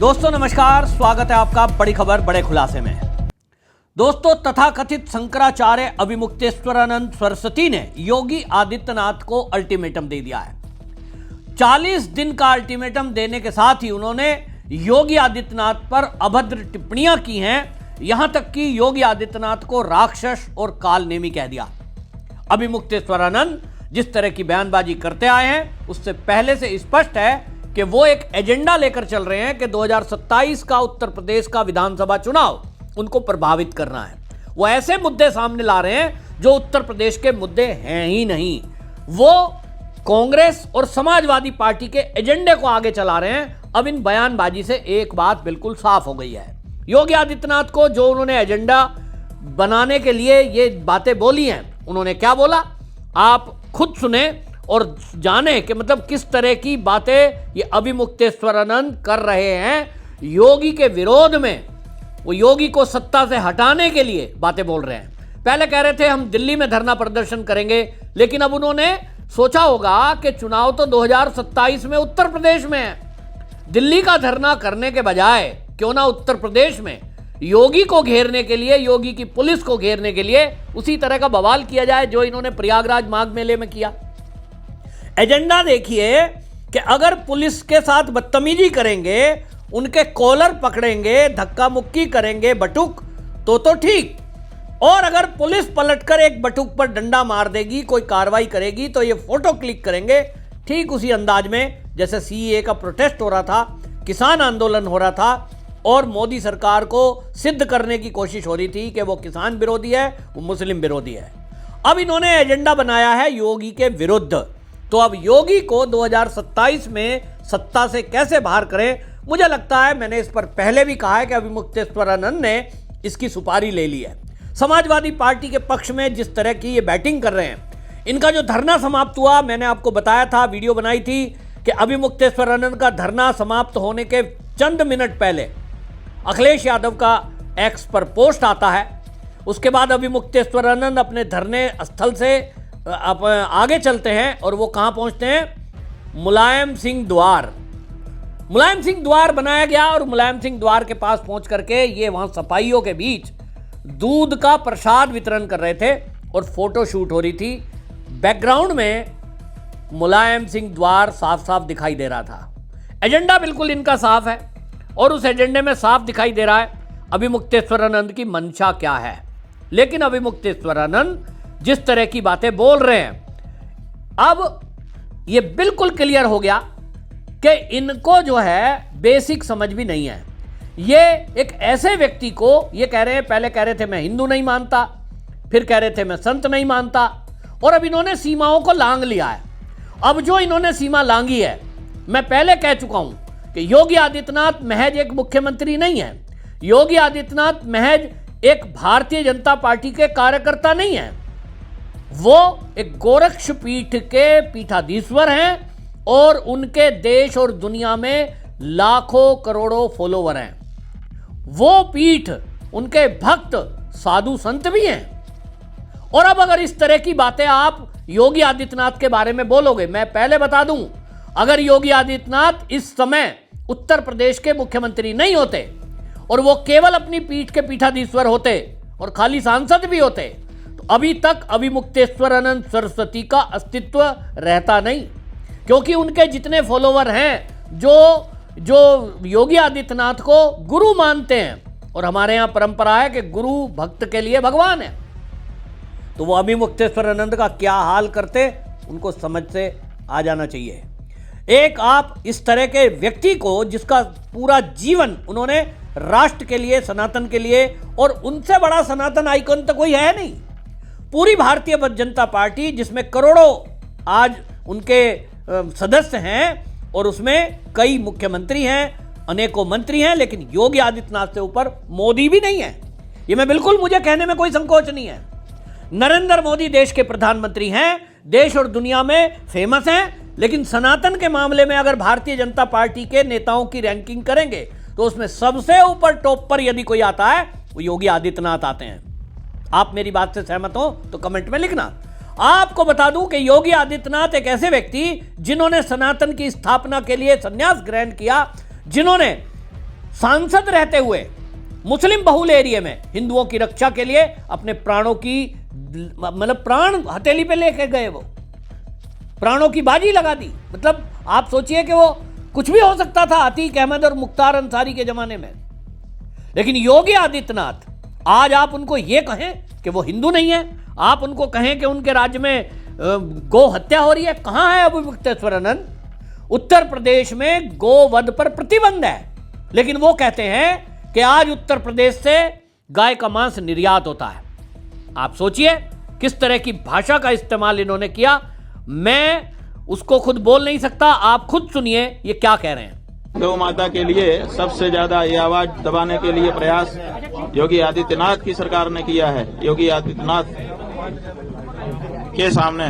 दोस्तों नमस्कार, स्वागत है आपका बड़ी खबर बड़े खुलासे में। दोस्तों, तथाकथित शंकराचार्य अभिमुक्तेश्वरानंद सरस्वती ने योगी आदित्यनाथ को अल्टीमेटम दे दिया है। 40 दिन का अल्टीमेटम देने के साथ ही उन्होंने योगी आदित्यनाथ पर अभद्र टिप्पणियां की हैं। यहां तक कि योगी आदित्यनाथ को राक्षस और कालनेमी कह दिया। अभिमुक्तेश्वरानंद जिस तरह की बयानबाजी करते आए हैं, उससे पहले से स्पष्ट है कि वो एक एजेंडा लेकर चल रहे हैं कि 2027 का उत्तर प्रदेश का विधानसभा चुनाव उनको प्रभावित करना है। वो ऐसे मुद्दे सामने ला रहे हैं जो उत्तर प्रदेश के मुद्दे हैं ही नहीं। वो कांग्रेस और समाजवादी पार्टी के एजेंडे को आगे चला रहे हैं। अब इन बयानबाजी से एक बात बिल्कुल साफ हो गई है। योगी आदित्यनाथ को जो उन्होंने एजेंडा बनाने के लिए ये बातें बोली हैं, उन्होंने क्या बोला आप खुद सुने और जाने कि मतलब किस तरह की बातें ये अभिमुक्तेश्वरानंद कर रहे हैं। योगी के विरोध में, वो योगी को सत्ता से हटाने के लिए बातें बोल रहे हैं। पहले कह रहे थे हम दिल्ली में धरना प्रदर्शन करेंगे, लेकिन अब उन्होंने सोचा होगा कि चुनाव तो 2027 में उत्तर प्रदेश में है। दिल्ली का धरना करने के बजाय क्यों ना उत्तर प्रदेश में योगी को घेरने के लिए, योगी की पुलिस को घेरने के लिए उसी तरह का बवाल किया जाए जो इन्होंने प्रयागराज माघ मेले में किया। एजेंडा देखिए कि अगर पुलिस के साथ बदतमीजी करेंगे, उनके कॉलर पकड़ेंगे, धक्का मुक्की करेंगे, बटुक तो ठीक। और अगर पुलिस पलटकर एक बटुक पर डंडा मार देगी, कोई कार्रवाई करेगी, तो ये फोटो क्लिक करेंगे ठीक उसी अंदाज में जैसे सीएए का प्रोटेस्ट हो रहा था, किसान आंदोलन हो रहा था और मोदी सरकार को सिद्ध करने की कोशिश हो रही थी कि वो किसान विरोधी है, वो मुस्लिम विरोधी है। अब इन्होंने एजेंडा बनाया है योगी के विरुद्ध। तो अब योगी को 2027 में सत्ता से कैसे बाहर करें, मुझे लगता है, मैंने इस पर पहले भी कहा है कि अभिमुक्तेश्वरानंद ने इसकी सुपारी ले ली है। समाजवादी पार्टी के पक्ष में जिस तरह की ये बैटिंग कर रहे हैं, इनका जो धरना समाप्त हुआ, मैंने आपको बताया था, वीडियो बनाई थी कि अभिमुक्तेश्वरानंद का धरना समाप्त होने के चंद मिनट पहले अखिलेश यादव का एक्स पर पोस्ट आता है। उसके बाद अभिमुक्तेश्वरानंद अपने धरने स्थल से आगे चलते हैं और वो कहां पहुंचते हैं, मुलायम सिंह द्वार। मुलायम सिंह द्वार बनाया गया और मुलायम सिंह द्वार के पास पहुंच करके ये वहां सफाइयों के बीच दूध का प्रसाद वितरण कर रहे थे और फोटो शूट हो रही थी। बैकग्राउंड में मुलायम सिंह द्वार साफ साफ दिखाई दे रहा था। एजेंडा बिल्कुल इनका साफ है और उस एजेंडे में साफ दिखाई दे रहा है अभिमुक्तेश्वरानंद की मंशा क्या है। लेकिन अभिमुक्तेश्वरानंद जिस तरह की बातें बोल रहे हैं, अब ये बिल्कुल क्लियर हो गया कि इनको जो है बेसिक समझ भी नहीं है। ये एक ऐसे व्यक्ति को ये कह रहे हैं, पहले कह रहे थे मैं हिंदू नहीं मानता, फिर कह रहे थे मैं संत नहीं मानता, और अब इन्होंने सीमाओं को लांघ लिया है। अब जो इन्होंने सीमा लांघी है, मैं पहले कह चुका हूं कि योगी आदित्यनाथ महज एक मुख्यमंत्री नहीं है, योगी आदित्यनाथ महज एक भारतीय जनता पार्टी के कार्यकर्ता नहीं है, वो एक गोरक्ष पीठ के पीठाधीश्वर हैं और उनके देश और दुनिया में लाखों करोड़ों फॉलोवर हैं। वो पीठ, उनके भक्त साधु संत भी हैं। और अब अगर इस तरह की बातें आप योगी आदित्यनाथ के बारे में बोलोगे, मैं पहले बता दूं, अगर योगी आदित्यनाथ इस समय उत्तर प्रदेश के मुख्यमंत्री नहीं होते और वो केवल अपनी पीठ के पीठाधीश्वर होते और खाली सांसद भी होते, तो अभी तक अभिमुक्तेश्वरानंद सरस्वती का अस्तित्व रहता नहीं। क्योंकि उनके जितने फॉलोवर हैं जो योगी आदित्यनाथ को गुरु मानते हैं, और हमारे यहां परंपरा है कि गुरु भक्त के लिए भगवान है, तो वो अभिमुक्तेश्वरानंद का क्या हाल करते, उनको समझ से आ जाना चाहिए। एक आप इस तरह के व्यक्ति को, जिसका पूरा जीवन उन्होंने राष्ट्र के लिए, सनातन के लिए, और उनसे बड़ा सनातन आइकन तो कोई है नहीं, पूरी भारतीय जनता पार्टी जिसमें करोड़ों आज उनके सदस्य हैं और उसमें कई मुख्यमंत्री हैं, अनेकों मंत्री हैं, लेकिन योगी आदित्यनाथ से ऊपर मोदी भी नहीं है। ये मैं बिल्कुल, मुझे कहने में कोई संकोच नहीं है। नरेंद्र मोदी देश के प्रधानमंत्री हैं, देश और दुनिया में फेमस हैं, लेकिन सनातन के मामले में अगर भारतीय जनता पार्टी के नेताओं की रैंकिंग करेंगे तो उसमें सबसे ऊपर टॉप पर यदि कोई आता है, वो योगी आदित्यनाथ आते हैं। आप मेरी बात से सहमत हो तो कमेंट में लिखना। आपको बता दूं कि योगी आदित्यनाथ एक ऐसे व्यक्ति जिन्होंने सनातन की स्थापना के लिए संन्यास ग्रहण किया, जिन्होंने सांसद रहते हुए मुस्लिम बहुल एरिया में हिंदुओं की रक्षा के लिए अपने प्राणों की मतलब प्राण हथेली पे लेके गए, वो प्राणों की बाजी लगा दी। मतलब आप सोचिए कि वो कुछ भी हो सकता था अतीक अहमद और मुख्तार अंसारी के जमाने में। लेकिन योगी आदित्यनाथ, आज आप उनको यह कहें कि वो हिंदू नहीं है, आप उनको कहें कि उनके राज्य में गौ हत्या हो रही है, कहां है अभिमुक्तेश्वरानंद? उत्तर प्रदेश में गोवध पर प्रतिबंध है, लेकिन वो कहते हैं कि आज उत्तर प्रदेश से गाय का मांस निर्यात होता है। आप सोचिए किस तरह की भाषा का इस्तेमाल इन्होंने किया। मैं उसको खुद बोल नहीं सकता, आप खुद सुनिए ये क्या कह रहे हैं। गौ माता के लिए सबसे ज्यादा ये आवाज दबाने के लिए प्रयास योगी आदित्यनाथ की सरकार ने किया है। योगी आदित्यनाथ के सामने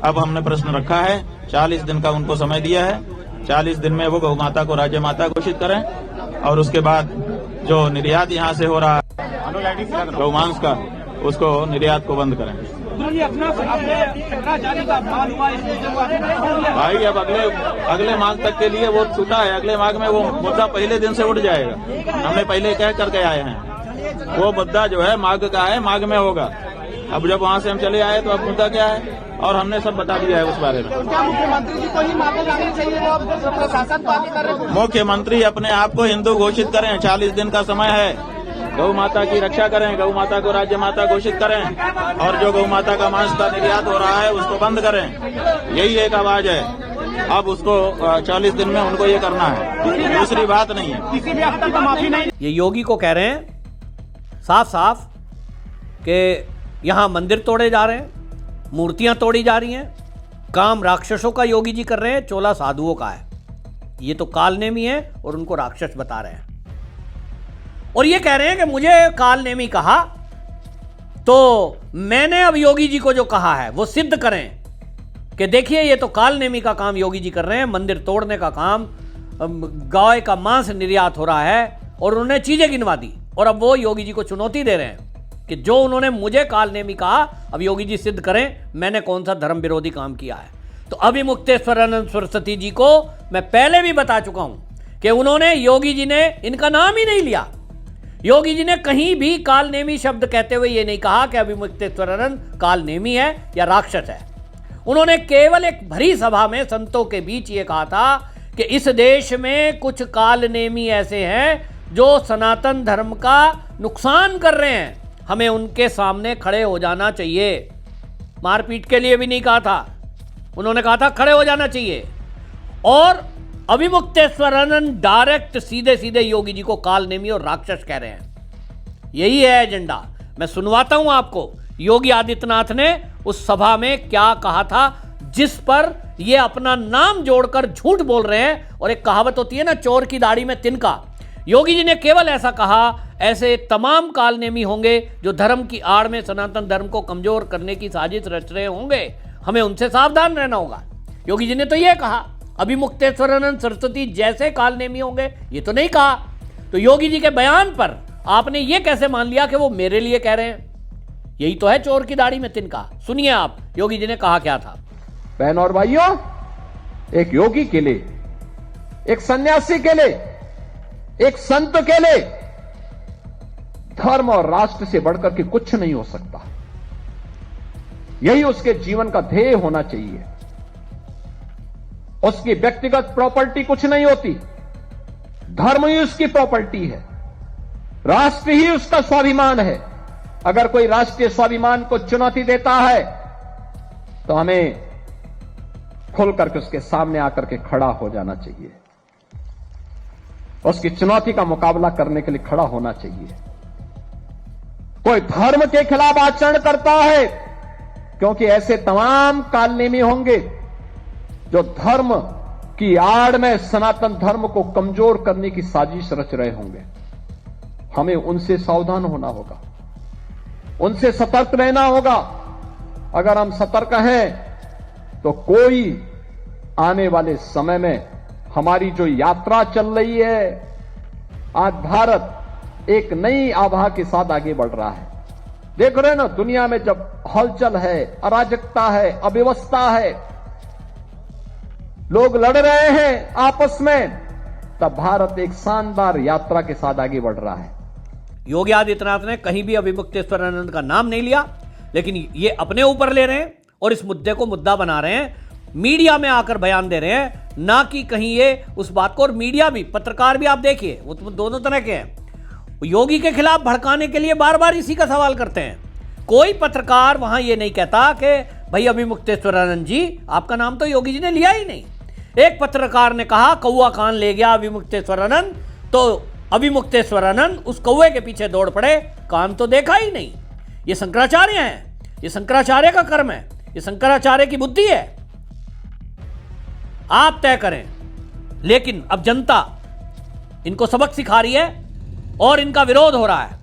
अब हमने प्रश्न रखा है, 40 दिन का उनको समय दिया है। 40 दिन में वो गौ माता को राज्य माता घोषित करें और उसके बाद जो निर्यात यहाँ से हो रहा है गौमांस का, उसको निर्यात को बंद करें। भाई अब अगले मांग तक के लिए वो छूटा है, अगले मांग में वो मुद्दा पहले दिन से उठ जाएगा। हमने पहले कह करके आए हैं, वो मुद्दा जो है मांग का है, मांग में होगा। अब जब वहाँ से हम चले आए तो अब मुद्दा क्या है, और हमने सब बता दिया है उस बारे में। क्या मुख्यमंत्री जी को ही माफी मांगनी चाहिए? वो प्रशासन बात कर रहे हैं। मुख्यमंत्री अपने आप को हिंदू घोषित करें, 40 दिन का समय है। गौ माता की रक्षा करें, गौ माता को राज्य माता घोषित करें और जो गौ माता का मांस का निर्यात हो रहा है उसको बंद करें। यही एक आवाज है। अब उसको 40 दिन में उनको ये करना है, दूसरी बात नहीं है। किसी भी हद तक माफी नहीं। ये योगी को कह रहे हैं साफ साफ कि यहां मंदिर तोड़े जा रहे हैं, मूर्तियां तोड़ी जा रही हैं, काम राक्षसों का योगी जी कर रहे हैं, चोला साधुओं का है। ये तो कालनेमी है और उनको राक्षस बता रहे हैं। और ये कह रहे हैं कि मुझे कालनेमी कहा तो मैंने अब योगी जी को जो कहा है वो सिद्ध करें कि देखिए ये तो कालनेमी का काम योगी जी कर रहे हैं, मंदिर तोड़ने का काम, गाय का मांस निर्यात हो रहा है। और उन्होंने चीजें गिनवा दी और अब वो योगी जी को चुनौती दे रहे हैं कि जो उन्होंने मुझे कालनेमी कहा, अब योगी जी सिद्ध करें मैंने कौन सा धर्म विरोधी काम किया है। तो अभिमुक्तेश्वरानंद सरस्वती जी को मैं पहले भी बता चुका हूं कि उन्होंने, योगी जी ने इनका नाम ही नहीं लिया। योगी जी ने कहीं भी कालनेमी शब्द कहते हुए ये नहीं कहा कि अभिमुक्तेश्वरानंद कालनेमी है या राक्षस है। उन्होंने केवल एक भरी सभा में संतों के बीच ये कहा था कि इस देश में कुछ कालनेमी ऐसे हैं जो सनातन धर्म का नुकसान कर रहे हैं, हमें उनके सामने खड़े हो जाना चाहिए। मारपीट के लिए भी नहीं कहा था, उन्होंने कहा था खड़े हो जाना चाहिए। और अभिमुक्तेश्वरानंद डायरेक्ट सीधे सीधे योगी जी को कालनेमी और राक्षस कह रहे हैं। यही है एजेंडा। मैं सुनवाता हूं आपको योगी आदित्यनाथ ने उस सभा में क्या कहा था, जिस पर ये अपना नाम जोड़कर झूठ बोल रहे हैं। और एक कहावत होती है ना, चोर की दाढ़ी में तिनका। योगी जी ने केवल ऐसा कहा, ऐसे तमाम कालनेमी होंगे जो धर्म की आड़ में सनातन धर्म को कमजोर करने की साजिश रच रहे होंगे, हमें उनसे सावधान रहना होगा। योगी जी ने तो यह कहा। अभिमुक्तेश्वरानंद सरस्वती जैसे कालनेमी होंगे ये तो नहीं कहा। तो योगी जी के बयान पर आपने ये कैसे मान लिया कि वो मेरे लिए कह रहे हैं? यही तो है चोर की दाढ़ी में तिनका। सुनिए आप योगी जी ने कहा क्या था। बहन और भाइयों, एक योगी के लिए, एक सन्यासी के लिए, एक संत के लिए धर्म और राष्ट्र से बढ़कर के कुछ नहीं हो सकता। यही उसके जीवन का ध्येय होना चाहिए। उसकी व्यक्तिगत प्रॉपर्टी कुछ नहीं होती, धर्म ही उसकी प्रॉपर्टी है, राष्ट्र ही उसका स्वाभिमान है। अगर कोई राष्ट्रीय स्वाभिमान को चुनौती देता है तो हमें खुल करके उसके सामने आकर के खड़ा हो जाना चाहिए, उसकी चुनौती का मुकाबला करने के लिए खड़ा होना चाहिए। कोई धर्म के खिलाफ आचरण करता है, क्योंकि ऐसे तमाम कालनेमी होंगे जो धर्म की आड़ में सनातन धर्म को कमजोर करने की साजिश रच रहे होंगे। हमें उनसे सावधान होना होगा, उनसे सतर्क रहना होगा। अगर हम सतर्क हैं तो कोई आने वाले समय में हमारी जो यात्रा चल रही है, आज भारत एक नई आभा के साथ आगे बढ़ रहा है। देख रहे हैं ना, दुनिया में जब हलचल है, अराजकता है, अव्यवस्था है, लोग लड़ रहे हैं आपस में, तब भारत एक शानदार यात्रा के साथ आगे बढ़ रहा है। योगी आदित्यनाथ ने कहीं भी अभिमुक्तेश्वरानंद का नाम नहीं लिया, लेकिन ये अपने ऊपर ले रहे हैं और इस मुद्दे को मुद्दा बना रहे हैं, मीडिया में आकर बयान दे रहे हैं, ना कि कहीं ये उस बात को। और मीडिया भी, पत्रकार भी आप देखिए, वो तो दोनों तरह के हैं। योगी के खिलाफ भड़काने के लिए बार बार इसी का सवाल करते हैं। कोई पत्रकार वहां ये नहीं कहता कि भाई अभिमुक्तेश्वरानंद जी, आपका नाम तो योगी जी ने लिया ही नहीं। एक पत्रकार ने कहा कौआ कान ले गया अभिमुक्तेश्वरानंद, तो अभिमुक्तेश्वरानंद उस कौए के पीछे दौड़ पड़े, कान तो देखा ही नहीं। ये शंकराचार्य हैं, ये शंकराचार्य का कर्म है, ये शंकराचार्य की बुद्धि है। आप तय करें। लेकिन अब जनता इनको सबक सिखा रही है और इनका विरोध हो रहा है।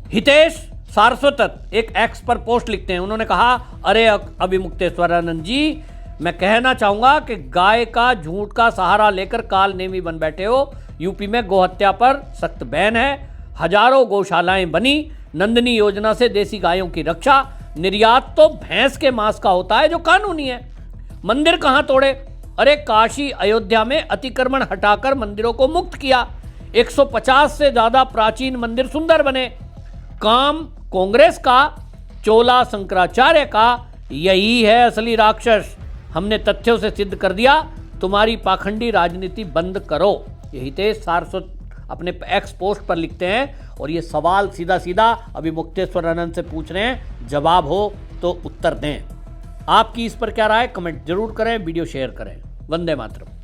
हितेश सारस्वत एक एक्स पर पोस्ट लिखते हैं, उन्होंने कहा, अरे अभिमुक्तेश्वरानंद जी, मैं कहना चाहूंगा कि गाय का झूठ का सहारा लेकर काल नेमी बन बैठे हो। यूपी में गोहत्या पर सख्त बैन है, हजारों गौशालाएं बनी, नंदनी योजना से देसी गायों की रक्षा, निर्यात तो भैंस के मांस का होता है जो कानूनी है। मंदिर कहां तोड़े? अरे काशी अयोध्या में अतिक्रमण हटाकर मंदिरों को मुक्त किया, 150 से ज्यादा प्राचीन मंदिर सुंदर बने। काम कांग्रेस का, चोला शंकराचार्य का, यही है असली राक्षस। हमने तथ्यों से सिद्ध कर दिया, तुम्हारी पाखंडी राजनीति बंद करो। यही हितेश सारस्वत अपने एक्स पोस्ट पर लिखते हैं और ये सवाल सीधा सीधा अभिमुक्तेश्वरानंद से पूछ रहे हैं। जवाब हो तो उत्तर दें। आपकी इस पर क्या राय, कमेंट जरूर करें, वीडियो शेयर करें। वंदे मातरम।